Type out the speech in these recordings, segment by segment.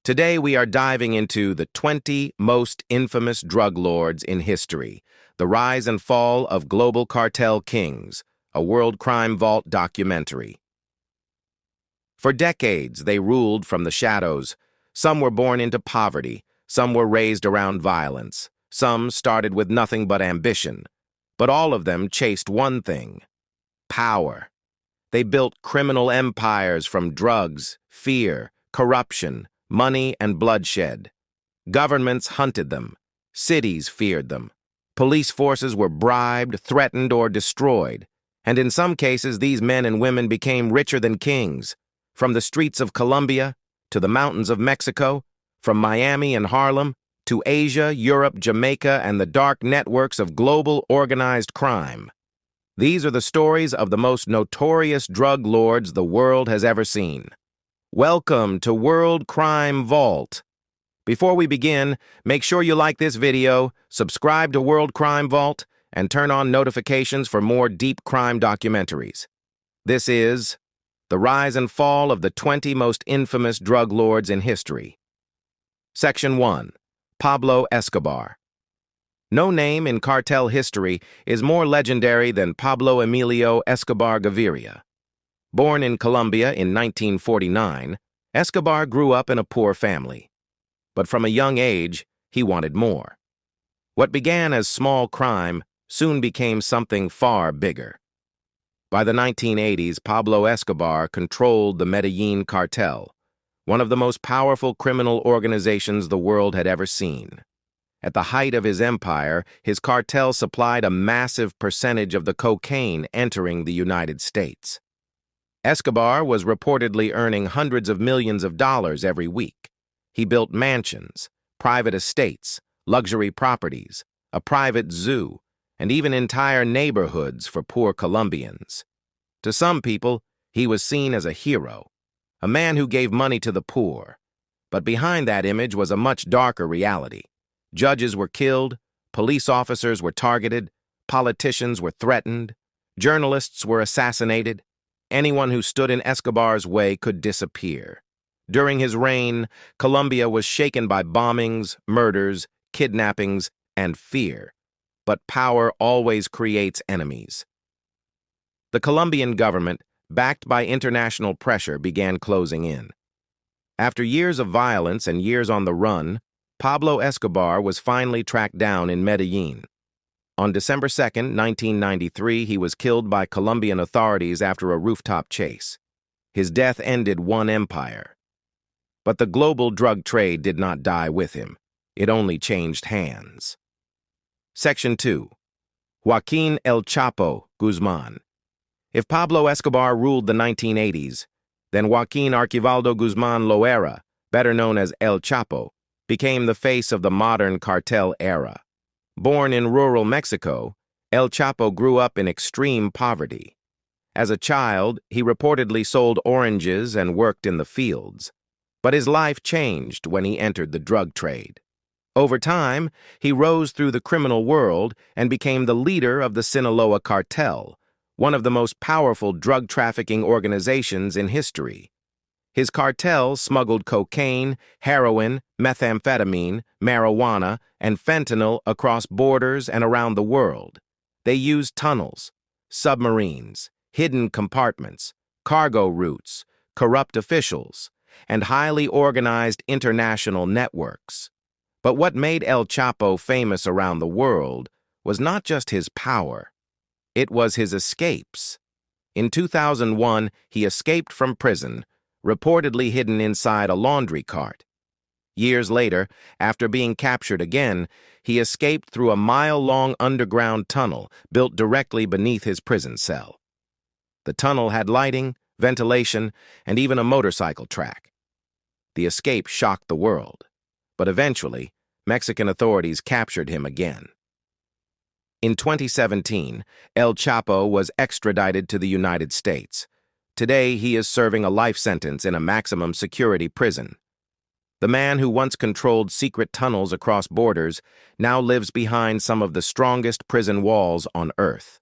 Today we are diving into the 20 most infamous drug lords in history, the rise and fall of global cartel kings, a World Crime Vault documentary. For decades, they ruled from the shadows. Some were born into poverty, some were raised around violence, some started with nothing but ambition. But all of them chased one thing: power. They built criminal empires from drugs, fear, corruption, money, and bloodshed. Governments hunted them. Cities feared them. Police forces were bribed, threatened, or destroyed. And in some cases, these men and women became richer than kings. From the streets of Colombia to the mountains of Mexico, from Miami and Harlem to Asia, Europe, Jamaica, and the dark networks of global organized crime. These are the stories of the most notorious drug lords the world has ever seen. Welcome to World Crime Vault. Before we begin, make sure you like this video, subscribe to World Crime Vault, and turn on notifications for more deep crime documentaries. This is the rise and fall of the 20 most infamous drug lords in history. Section 1. Pablo Escobar. No name in cartel history is more legendary than Pablo Emilio Escobar Gaviria. Born in Colombia in 1949, Escobar grew up in a poor family. But from a young age, he wanted more. What began as small crime soon became something far bigger. By the 1980s, Pablo Escobar controlled the Medellin Cartel, one of the most powerful criminal organizations the world had ever seen. At the height of his empire, his cartel supplied a massive percentage of the cocaine entering the United States. Escobar was reportedly earning hundreds of millions of dollars every week. He built mansions, private estates, luxury properties, a private zoo, and even entire neighborhoods for poor Colombians. To some people, he was seen as a hero, a man who gave money to the poor. But behind that image was a much darker reality. Judges were killed, police officers were targeted, politicians were threatened, journalists were assassinated. Anyone who stood in Escobar's way could disappear. During his reign, Colombia was shaken by bombings, murders, kidnappings, and fear. But power always creates enemies. The Colombian government, backed by international pressure, began closing in. After years of violence and years on the run, Pablo Escobar was finally tracked down in Medellin. On December 2, 1993, he was killed by Colombian authorities after a rooftop chase. His death ended one empire. But the global drug trade did not die with him. It only changed hands. Section 2. Joaquin El Chapo Guzman. If Pablo Escobar ruled the 1980s, then Joaquin Archibaldo Guzman Loera, better known as El Chapo, became the face of the modern cartel era. Born in rural Mexico, El Chapo grew up in extreme poverty. As a child, he reportedly sold oranges and worked in the fields. But his life changed when he entered the drug trade. Over time, he rose through the criminal world and became the leader of the Sinaloa Cartel, one of the most powerful drug trafficking organizations in history. His cartel smuggled cocaine, heroin, methamphetamine, marijuana, and fentanyl across borders and around the world. They used tunnels, submarines, hidden compartments, cargo routes, corrupt officials, and highly organized international networks. But what made El Chapo famous around the world was not just his power. It was his escapes. In 2001, he escaped from prison, reportedly hidden inside a laundry cart. Years later, after being captured again, he escaped through a mile-long underground tunnel built directly beneath his prison cell. The tunnel had lighting, ventilation, and even a motorcycle track. The escape shocked the world, but eventually, Mexican authorities captured him again. In 2017, El Chapo was extradited to the United States. Today, he is serving a life sentence in a maximum security prison. The man who once controlled secret tunnels across borders now lives behind some of the strongest prison walls on Earth.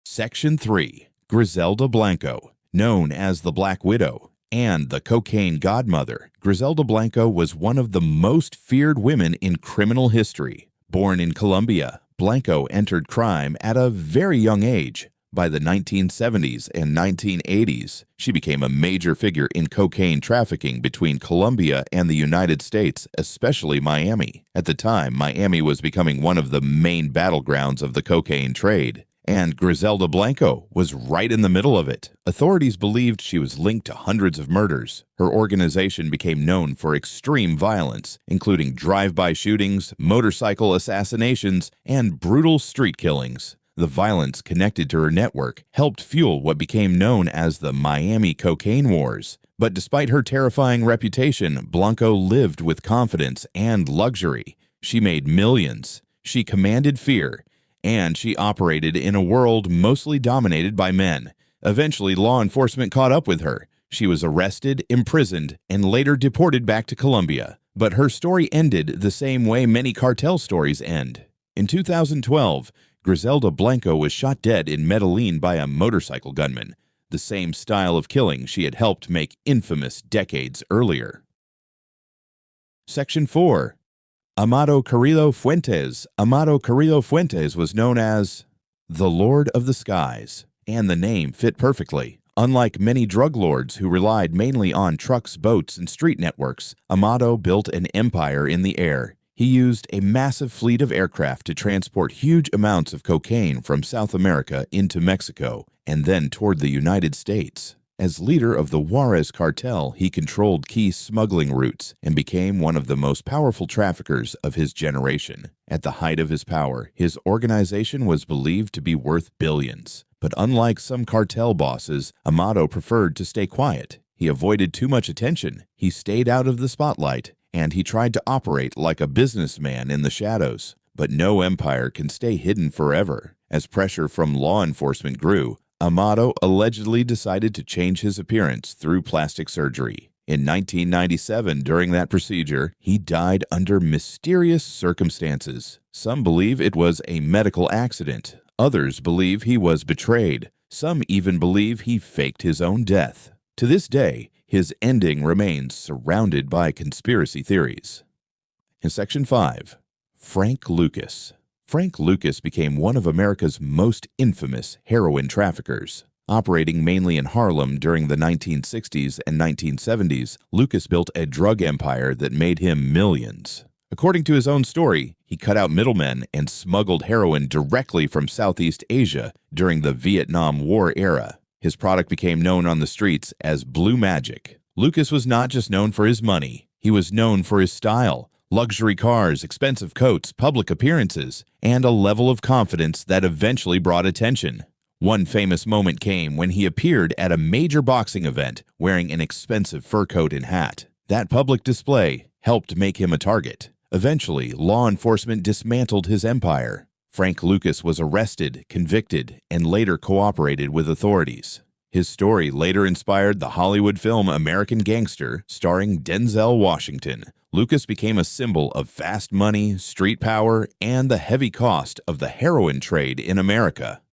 Section 3. Griselda Blanco, known as the Black Widow, and the cocaine godmother, Griselda Blanco was one of the most feared women in criminal history. Born in Colombia, Blanco entered crime at a very young age. By the 1970s and 1980s, she became a major figure in cocaine trafficking between Colombia and the United States, especially Miami. At the time, Miami was becoming one of the main battlegrounds of the cocaine trade. And Griselda Blanco was right in the middle of it. Authorities believed she was linked to hundreds of murders. Her organization became known for extreme violence, including drive-by shootings, motorcycle assassinations, and brutal street killings. The violence connected to her network helped fuel what became known as the Miami Cocaine Wars. But despite her terrifying reputation, Blanco lived with confidence and luxury. She made millions. She commanded fear. And she operated in a world mostly dominated by men. Eventually, law enforcement caught up with her. She was arrested, imprisoned, and later deported back to Colombia. But her story ended the same way many cartel stories end. In 2012, Griselda Blanco was shot dead in Medellin by a motorcycle gunman, the same style of killing she had helped make infamous decades earlier. Section 4. Amado Carrillo Fuentes. Amado Carrillo Fuentes was known as the Lord of the Skies, and the name fit perfectly. Unlike many drug lords who relied mainly on trucks, boats, and street networks, Amado built an empire in the air. He used a massive fleet of aircraft to transport huge amounts of cocaine from South America into Mexico and then toward the United States. As leader of the Juarez cartel, he controlled key smuggling routes and became one of the most powerful traffickers of his generation. At the height of his power, his organization was believed to be worth billions. But unlike some cartel bosses, Amado preferred to stay quiet. He avoided too much attention, he stayed out of the spotlight, and he tried to operate like a businessman in the shadows. But no empire can stay hidden forever. As pressure from law enforcement grew, Amado allegedly decided to change his appearance through plastic surgery. In 1997, during that procedure, he died under mysterious circumstances. Some believe it was a medical accident. Others believe he was betrayed. Some even believe he faked his own death. To this day, his ending remains surrounded by conspiracy theories. In Section 5, Frank Lucas. Frank Lucas became one of America's most infamous heroin traffickers. Operating mainly in Harlem during the 1960s and 1970s, Lucas built a drug empire that made him millions. According to his own story, he cut out middlemen and smuggled heroin directly from Southeast Asia during the Vietnam War era. His product became known on the streets as Blue Magic. Lucas was not just known for his money, he was known for his style, luxury cars, expensive coats, public appearances, and a level of confidence that eventually brought attention. One famous moment came when he appeared at a major boxing event wearing an expensive fur coat and hat. That public display helped make him a target. Eventually, law enforcement dismantled his empire. Frank Lucas was arrested, convicted, and later cooperated with authorities. His story later inspired the Hollywood film American Gangster, starring Denzel Washington. Lucas became a symbol of fast money, street power, and the heavy cost of the heroin trade in America.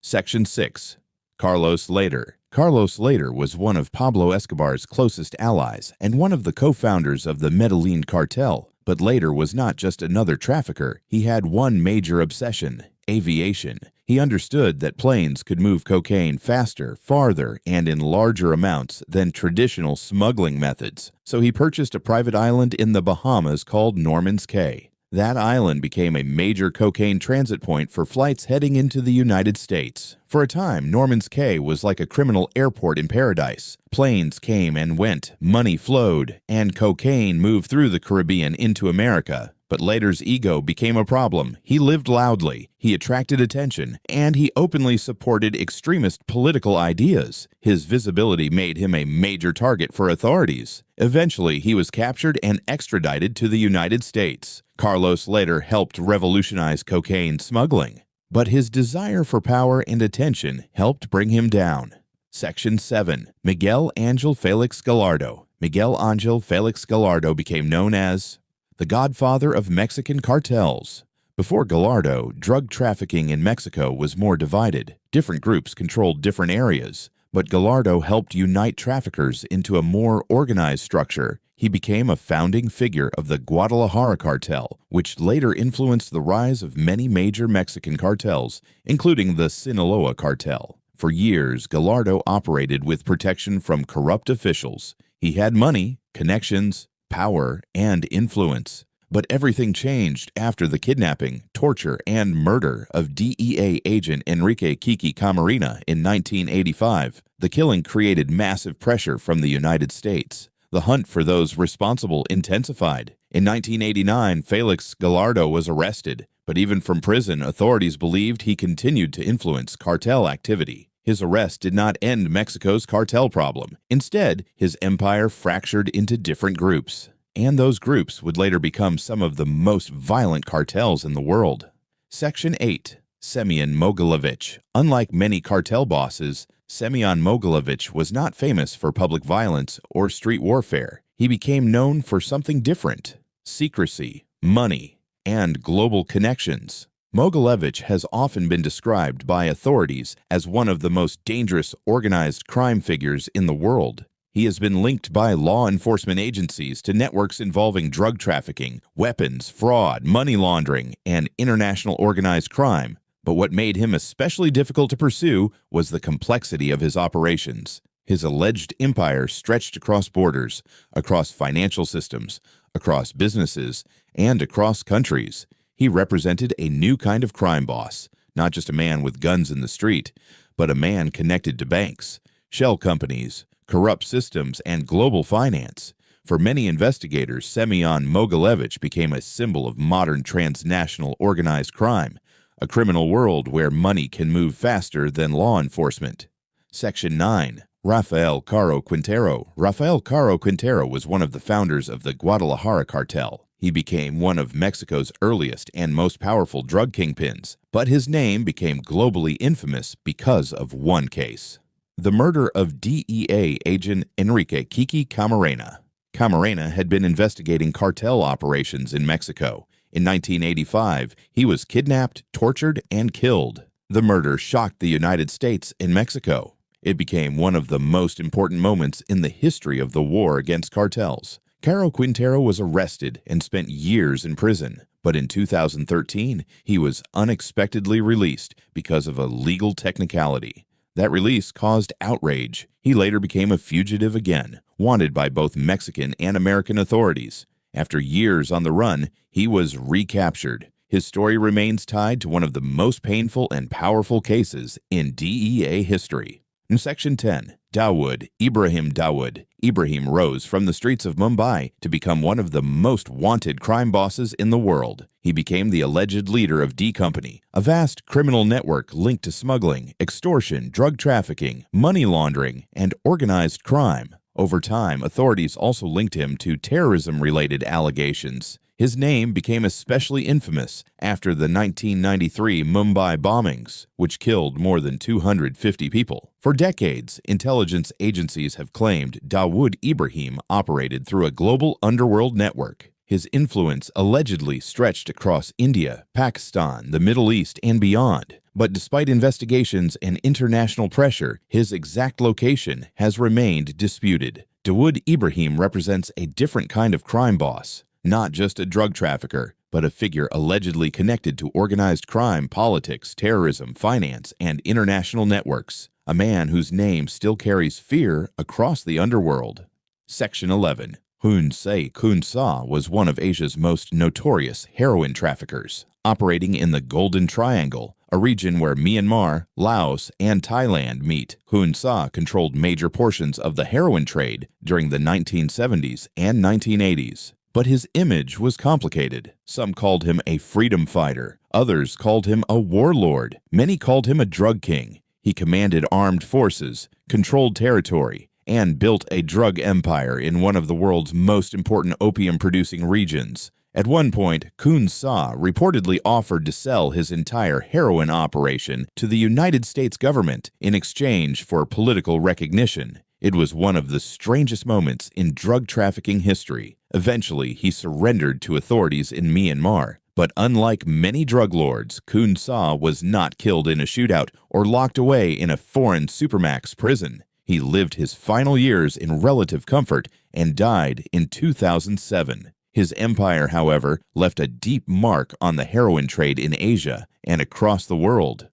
Section 6. Carlos Later. Carlos Later was one of Pablo Escobar's closest allies and one of the co-founders of the Medellin Cartel. But Later was not just another trafficker. He had one major obsession: aviation. He understood that planes could move cocaine faster, farther, and in larger amounts than traditional smuggling methods. So he purchased a private island in the Bahamas called Norman's Cay. That island became a major cocaine transit point for flights heading into the United States. For a time, Norman's Cay was like a criminal airport in paradise. Planes came and went, money flowed, and cocaine moved through the Caribbean into America. But Later's ego became a problem. He lived loudly, he attracted attention, and he openly supported extremist political ideas. His visibility made him a major target for authorities. Eventually, he was captured and extradited to the United States. Carlos Later helped revolutionize cocaine smuggling, but his desire for power and attention helped bring him down. Section 7. Miguel Angel Felix Gallardo. Miguel Angel Felix Gallardo became known as the godfather of Mexican cartels. Before Gallardo, drug trafficking in Mexico was more divided. Different groups controlled different areas. But Gallardo helped unite traffickers into a more organized structure. He became a founding figure of the Guadalajara cartel, which later influenced the rise of many major Mexican cartels, including the Sinaloa cartel. For years, Gallardo operated with protection from corrupt officials. He had money, connections, power, and influence. But everything changed after the kidnapping, torture, and murder of DEA agent Enrique "Kiki" Camarena in 1985. The killing created massive pressure from the United States. The hunt for those responsible intensified. In 1989, Felix Gallardo was arrested, but even from prison, authorities believed he continued to influence cartel activity. His arrest did not end Mexico's cartel problem. Instead, his empire fractured into different groups. And those groups would later become some of the most violent cartels in the world. Section 8. Semyon Mogilevich. Unlike many cartel bosses, Semyon Mogilevich was not famous for public violence or street warfare. He became known for something different: secrecy, money, and global connections. Mogilevich has often been described by authorities as one of the most dangerous organized crime figures in the world. He has been linked by law enforcement agencies to networks involving drug trafficking, weapons, fraud, money laundering, and international organized crime. But what made him especially difficult to pursue was the complexity of his operations. His alleged empire stretched across borders, across financial systems, across businesses, and across countries. He represented a new kind of crime boss, not just a man with guns in the street, but a man connected to banks, shell companies, corrupt systems, and global finance. For many investigators, Semyon Mogilevich became a symbol of modern transnational organized crime, a criminal world where money can move faster than law enforcement. Section 9. Rafael Caro Quintero. Rafael Caro Quintero was one of the founders of the Guadalajara cartel. He became one of Mexico's earliest and most powerful drug kingpins, but his name became globally infamous because of one case: the murder of DEA agent Enrique "Kiki" Camarena. Camarena had been investigating cartel operations in Mexico. In 1985, he was kidnapped, tortured, and killed. The murder shocked the United States and Mexico. It became one of the most important moments in the history of the war against cartels. Caro Quintero was arrested and spent years in prison, but in 2013, he was unexpectedly released because of a legal technicality. That release caused outrage. He later became a fugitive again, wanted by both Mexican and American authorities. After years on the run, he was recaptured. His story remains tied to one of the most painful and powerful cases in DEA history. In Section 10, Dawood Ibrahim. Dawood Ibrahim rose from the streets of Mumbai to become one of the most wanted crime bosses in the world. He became the alleged leader of D Company, a vast criminal network linked to smuggling, extortion, drug trafficking, money laundering, and organized crime. Over time, authorities also linked him to terrorism-related allegations. His name became especially infamous after the 1993 Mumbai bombings, which killed more than 250 people. For decades, intelligence agencies have claimed Dawood Ibrahim operated through a global underworld network. His influence allegedly stretched across India, Pakistan, the Middle East, and beyond. But despite investigations and international pressure, his exact location has remained disputed. Dawood Ibrahim represents a different kind of crime boss. Not just a drug trafficker, but a figure allegedly connected to organized crime, politics, terrorism, finance, and international networks. A man whose name still carries fear across the underworld. Section 11. Hun Se Kun Sa was one of Asia's most notorious heroin traffickers, operating in the Golden Triangle, a region where Myanmar, Laos, and Thailand meet. Hun Sa controlled major portions of the heroin trade during the 1970s and 1980s. But his image was complicated. Some called him a freedom fighter. Others called him a warlord. Many called him a drug king. He commanded armed forces, controlled territory, and built a drug empire in one of the world's most important opium-producing regions. At one point, Kun Sa reportedly offered to sell his entire heroin operation to the United States government in exchange for political recognition. It was one of the strangest moments in drug trafficking history. Eventually, he surrendered to authorities in Myanmar, But unlike many drug lords, Kun Sa was not killed in a shootout or locked away in a foreign supermax prison. He lived his final years in relative comfort and died in 2007. His empire, however, left a deep mark on the heroin trade in Asia and across the world.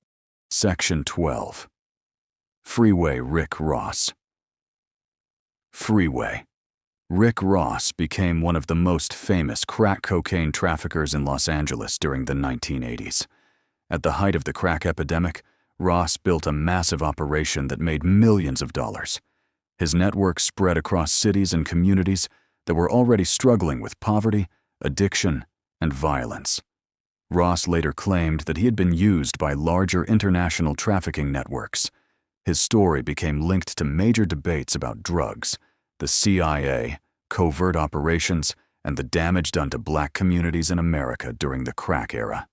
Section 12. Freeway Rick Ross. Freeway. Rick Ross became one of the most famous crack cocaine traffickers in Los Angeles during the 1980s. At the height of the crack epidemic, Ross built a massive operation that made millions of dollars. His network spread across cities and communities that were already struggling with poverty, addiction, and violence. Ross later claimed that he had been used by larger international trafficking networks. His story became linked to major debates about drugs, the CIA, covert operations, and the damage done to black communities in America during the crack era.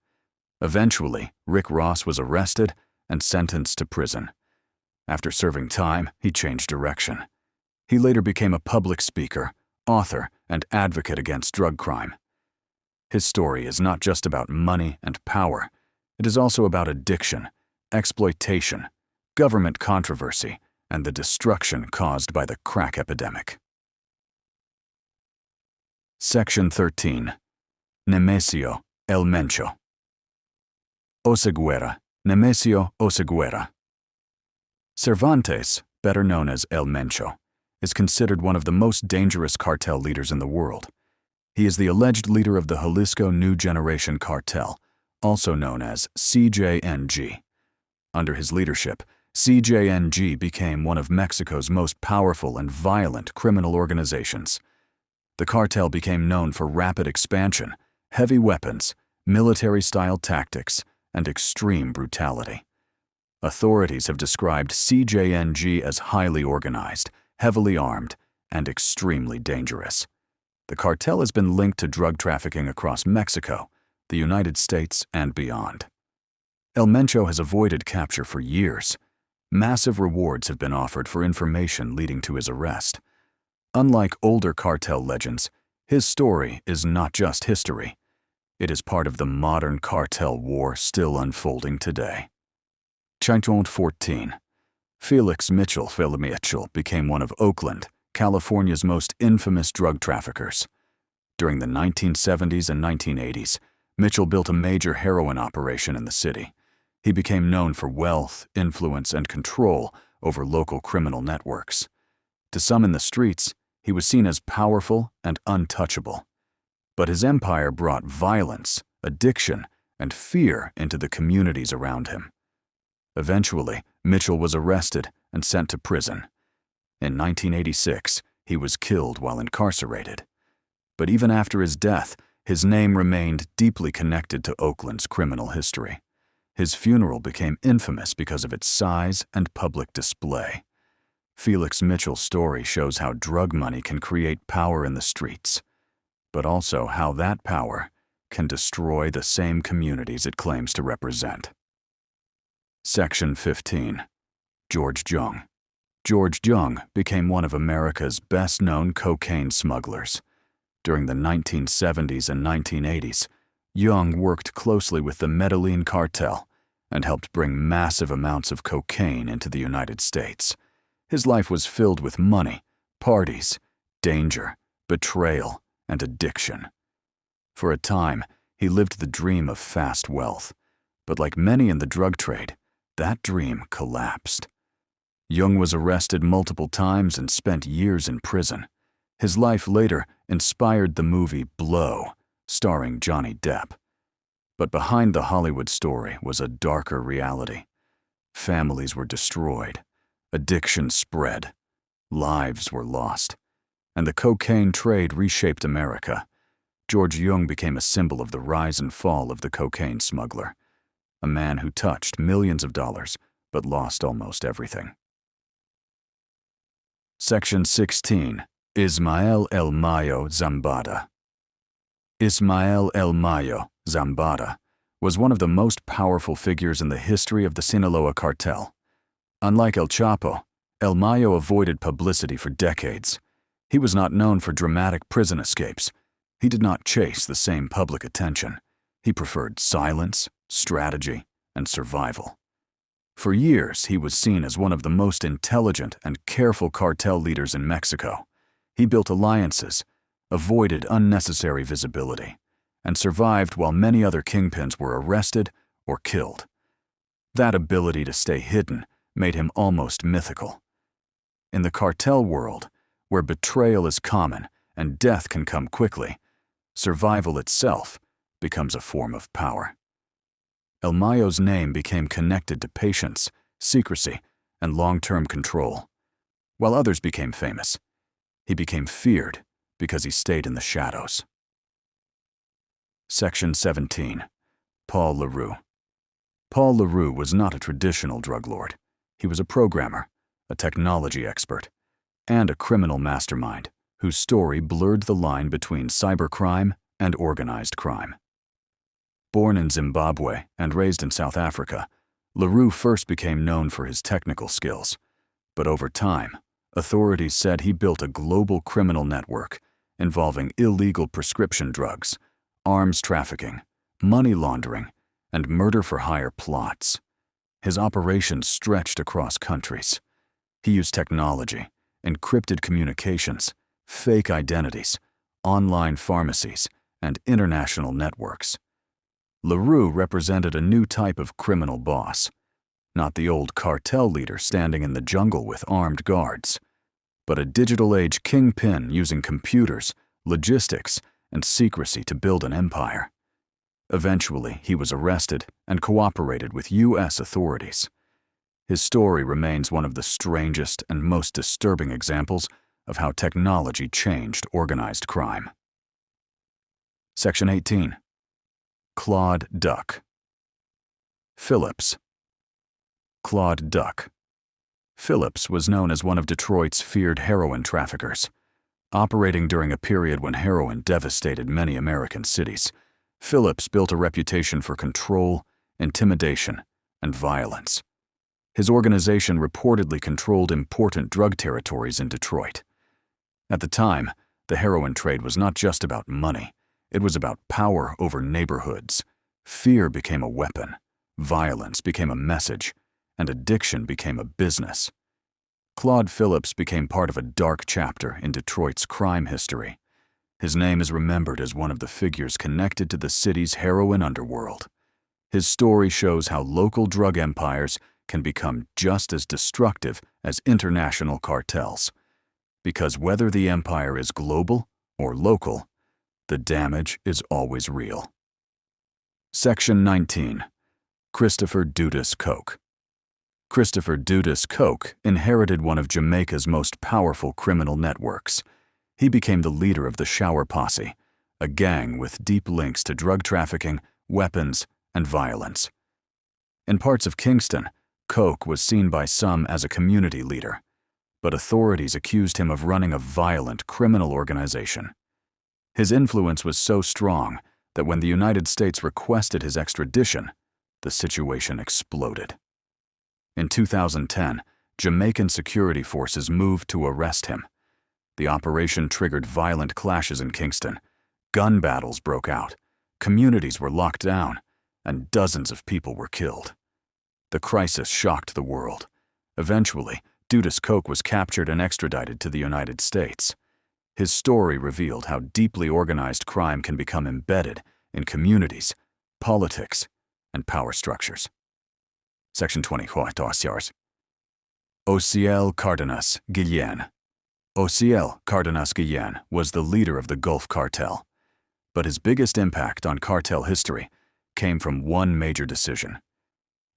Eventually, Rick Ross was arrested and sentenced to prison. After serving time, he changed direction. He later became a public speaker, author, and advocate against drug crime. His story is not just about money and power. It is also about addiction, exploitation, government controversy, and the destruction caused by the crack epidemic. Section 13. Nemesio El Mencho. Oseguera, Nemesio Oseguera. Cervantes, better known as El Mencho, is considered one of the most dangerous cartel leaders in the world. He is the alleged leader of the Jalisco New Generation Cartel, also known as CJNG. Under his leadership, CJNG became one of Mexico's most powerful and violent criminal organizations. The cartel became known for rapid expansion, heavy weapons, military-style tactics, and extreme brutality. Authorities have described CJNG as highly organized, heavily armed, and extremely dangerous. The cartel has been linked to drug trafficking across Mexico, the United States, and beyond. El Mencho has avoided capture for years. Massive rewards have been offered for information leading to his arrest. Unlike older cartel legends, his story is not just history. It is part of the modern cartel war still unfolding today. Chapo 14. Felix Mitchell became one of Oakland, California's most infamous drug traffickers. During the 1970s and 1980s, Mitchell built a major heroin operation in the city. He became known for wealth, influence, and control over local criminal networks. To some in the streets, he was seen as powerful and untouchable. But his empire brought violence, addiction, and fear into the communities around him. Eventually, Mitchell was arrested and sent to prison. In 1986, he was killed while incarcerated. But even after his death, his name remained deeply connected to Oakland's criminal history. His funeral became infamous because of its size and public display. Felix Mitchell's story shows how drug money can create power in the streets, but also how that power can destroy the same communities it claims to represent. Section 15. George Jung. George Jung became one of America's best-known cocaine smugglers. During the 1970s and 1980s, Jung worked closely with the Medellin cartel and helped bring massive amounts of cocaine into the United States. His life was filled with money, parties, danger, betrayal, and addiction. For a time, he lived the dream of fast wealth, but like many in the drug trade, that dream collapsed. Jung was arrested multiple times and spent years in prison. His life later inspired the movie Blow, starring Johnny Depp. But behind the Hollywood story was a darker reality. Families were destroyed, addiction spread, lives were lost, and the cocaine trade reshaped America. George Jung became a symbol of the rise and fall of the cocaine smuggler, a man who touched millions of dollars but lost almost everything. Section 16. Ismael El Mayo Zambada. Ismael El Mayo Zambada was one of the most powerful figures in the history of the Sinaloa cartel. Unlike El Chapo, El Mayo avoided publicity for decades. He was not known for dramatic prison escapes. He did not chase the same public attention. He preferred silence, strategy, and survival. For years, he was seen as one of the most intelligent and careful cartel leaders in Mexico. He built alliances, avoided unnecessary visibility, and survived while many other kingpins were arrested or killed. That ability to stay hidden made him almost mythical. In the cartel world, where betrayal is common and death can come quickly, survival itself becomes a form of power. El Mayo's name became connected to patience, secrecy, and long-term control. While others became famous, he became feared because he stayed in the shadows. Section 17. Paul LaRue. Paul LaRue was not a traditional drug lord. He was a programmer, a technology expert, and a criminal mastermind whose story blurred the line between cybercrime and organized crime. Born in Zimbabwe and raised in South Africa, LaRue first became known for his technical skills. But over time, authorities said he built a global criminal network involving illegal prescription drugs, arms trafficking, money laundering, and murder-for-hire plots. His operations stretched across countries. He used technology, encrypted communications, fake identities, online pharmacies, and international networks. LaRue represented a new type of criminal boss, not the old cartel leader standing in the jungle with armed guards, but a digital-age kingpin using computers, logistics, and secrecy to build an empire. Eventually, he was arrested and cooperated with U.S. authorities. His story remains one of the strangest and most disturbing examples of how technology changed organized crime. Section 18. Claude Duck. Phillips. Claude Duck. Phillips was known as one of Detroit's feared heroin traffickers. Operating during a period when heroin devastated many American cities, Phillips built a reputation for control, intimidation, and violence. His organization reportedly controlled important drug territories in Detroit. At the time, the heroin trade was not just about money. It was about power over neighborhoods. Fear became a weapon, violence became a message, and addiction became a business. Claude Phillips became part of a dark chapter in Detroit's crime history. His name is remembered as one of the figures connected to the city's heroin underworld. His story shows how local drug empires can become just as destructive as international cartels. Because whether the empire is global or local, the damage is always real. Section 19. Christopher Dudas Koch. Christopher Dudas Koch inherited one of Jamaica's most powerful criminal networks. He became the leader of the Shower Posse, a gang with deep links to drug trafficking, weapons, and violence. In parts of Kingston, Koch was seen by some as a community leader, but authorities accused him of running a violent criminal organization. His influence was so strong that when the United States requested his extradition, the situation exploded. In 2010, Jamaican security forces moved to arrest him. The operation triggered violent clashes in Kingston. Gun battles broke out, communities were locked down, and dozens of people were killed. The crisis shocked the world. Eventually, Dudas Koch was captured and extradited to the United States. His story revealed how deeply organized crime can become embedded in communities, politics, and power structures. Section 20. Ociel Cardenas Guillen. Ociel Cardenas Guillen was the leader of the Gulf Cartel, but his biggest impact on cartel history came from one major decision.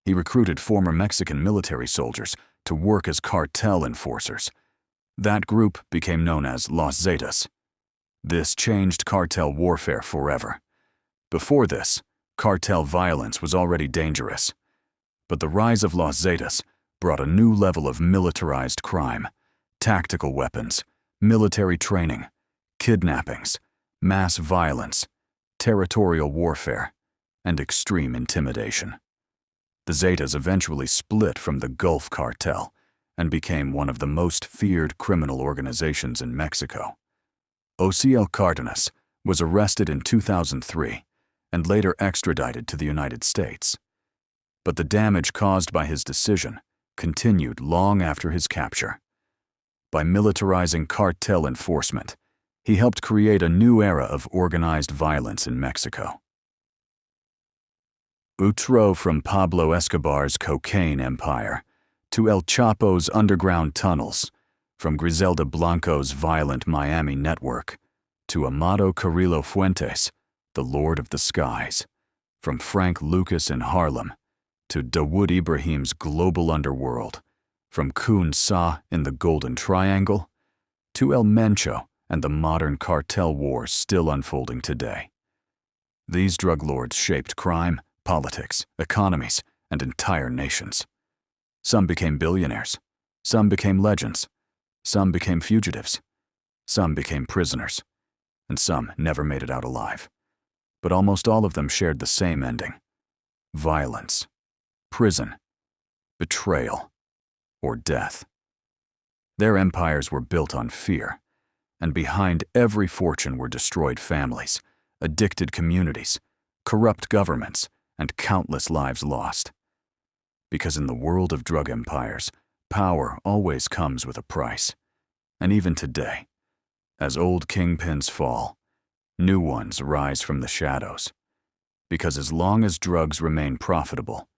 He recruited former Mexican military soldiers to work as cartel enforcers. That group became known as Los Zetas. This changed cartel warfare forever. Before this, cartel violence was already dangerous. But the rise of Los Zetas brought a new level of militarized crime, tactical weapons, military training, kidnappings, mass violence, territorial warfare, and extreme intimidation. The Zetas eventually split from the Gulf Cartel and became one of the most feared criminal organizations in Mexico. Ociel Cardenas was arrested in 2003 and later extradited to the United States. But the damage caused by his decision continued long after his capture. By militarizing cartel enforcement, he helped create a new era of organized violence in Mexico. Outro from Pablo Escobar's cocaine empire to El Chapo's underground tunnels, from Griselda Blanco's violent Miami network to Amado Carrillo Fuentes, the Lord of the Skies, from Frank Lucas in Harlem to Dawood Ibrahim's global underworld, from Kun Sa in the Golden Triangle to El Mencho and the modern cartel wars still unfolding today. These drug lords shaped crime, politics, economies, and entire nations. Some became billionaires, some became legends, some became fugitives, some became prisoners, and some never made it out alive. But almost all of them shared the same ending: violence, prison, betrayal, or death. Their empires were built on fear, and behind every fortune were destroyed families, addicted communities, corrupt governments, and countless lives lost. Because in the world of drug empires, power always comes with a price. And even today, as old kingpins fall, new ones rise from the shadows. Because as long as drugs remain profitable,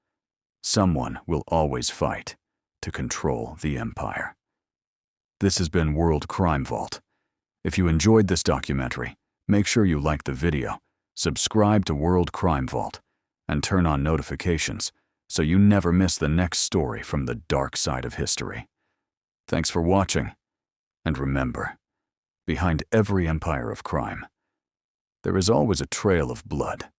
someone will always fight to control the empire. This has been World Crime Vault. If you enjoyed this documentary, make sure you like the video, subscribe to World Crime Vault, and turn on notifications so you never miss the next story from the dark side of history. Thanks for watching, and remember, behind every empire of crime, there is always a trail of blood.